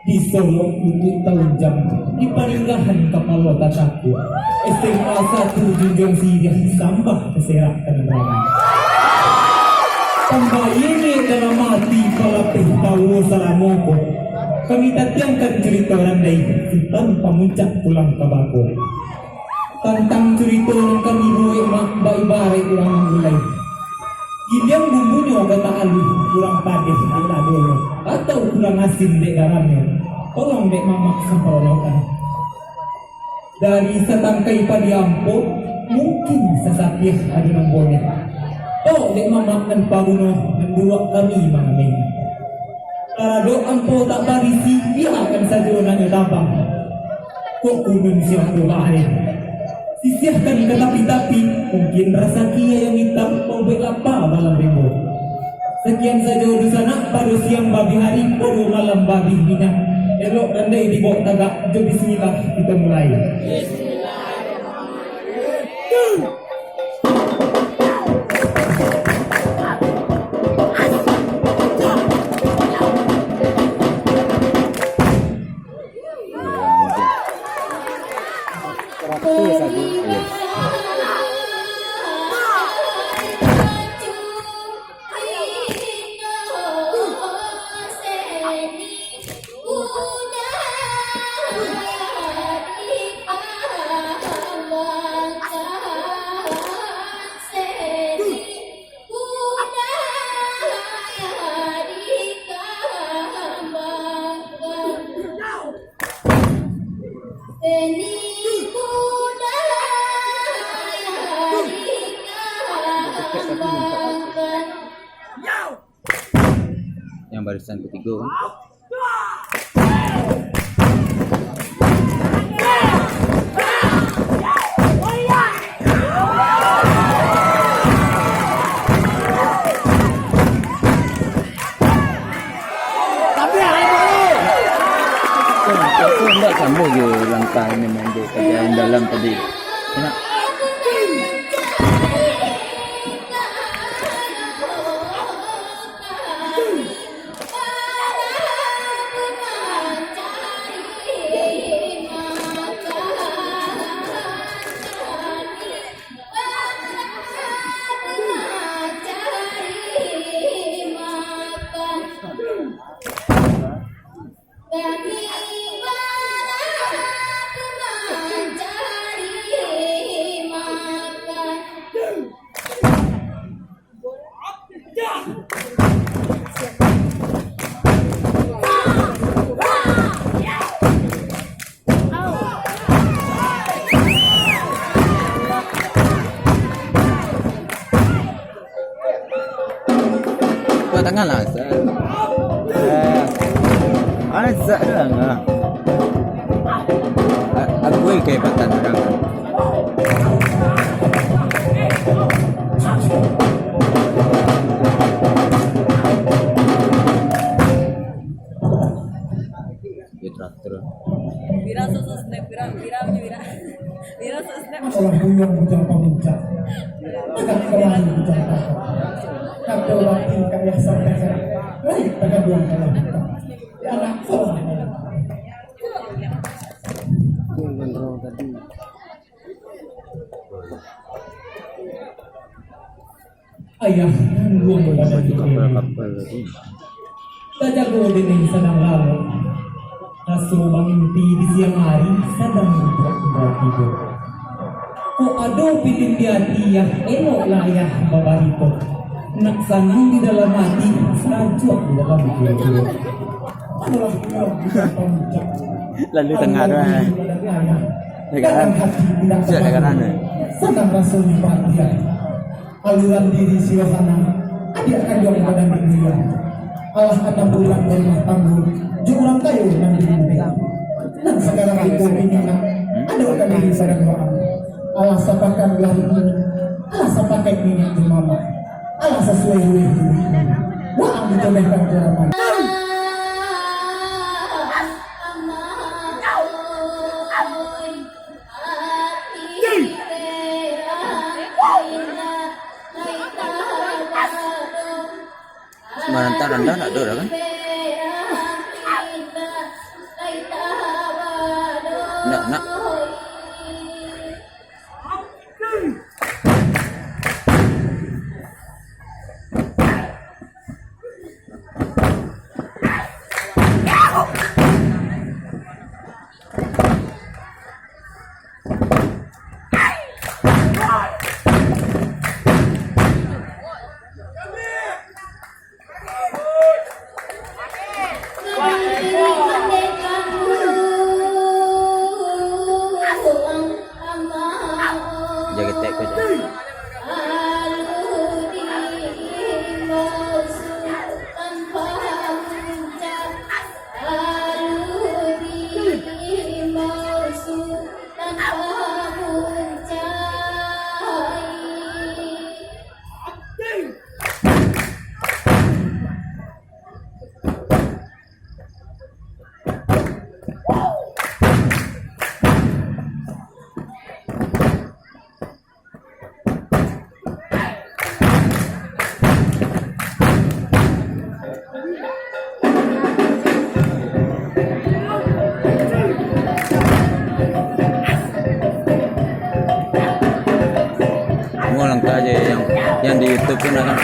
Di Solo untuk tahun jam di Paringgahan Kapal Tataku SMA 1 Junjung Siriah Sambah Keserak Kenerangan tambah ini dalam mati palapih tahu salamoko kami tatiangkan cerita randai Sultan Pamuncak pulang ke Bako tentang cerita yang kami buat mak baik-baik kurang mulai Giliang bumbunya kata alu kurang padas ala dulu atau kurang asin dek garamnya tolong dek mamak sempurnakan dari setangkai padiampo mungkin sesapih ada nombornya oh dek mamak dan pabuno dan dua kami mengamin karado ampo tak barisi dia akan saja nanya tabang kok kunun siang doain sisihkan ke tapi-tapi mungkin rasa kia yang hitam mau apa malam minggu sekian saja urusan pada siang babi hari pada malam babi minyak elok andai di bawah tagak jom bismillah kita mulai yang barisan ketiga kan? Aku enggak sambung je langkah ini main dia yang dalam tadi. Enak. Tangan lah Azak lah aku kayak batan orang dia traktor Wira sosok snap Wira sosok snap orang buyang bujang pamuncak tidak kembali bujang takut kata wakil kaya sampai baik pada buang dalam kita ya anak seorang ayah luang pada kita tak jago dengan sedang lalu rasul mimpi di siang hari sedang tidur kok ada pitin di hati yang elok layak bawa itu nak sandung di dalam hati selanjut di dalam diri lalu tengah tu dekat mana senang rasul di perhatian aliran diri siwasana adik akan jauh badan diri Allah akan pulang dari tangguh jurang kayu dan diri dan sekarang itu ini ada akan diri sadar doa Allah sapakanlah ini Allah sapakan ini di mama Allah sesuai dengan diri wah dicolehkan jalan Semarang tak rendah nak ada kan? nak. Jaga tek kau je. Semua langkah aja yang di YouTube pun akan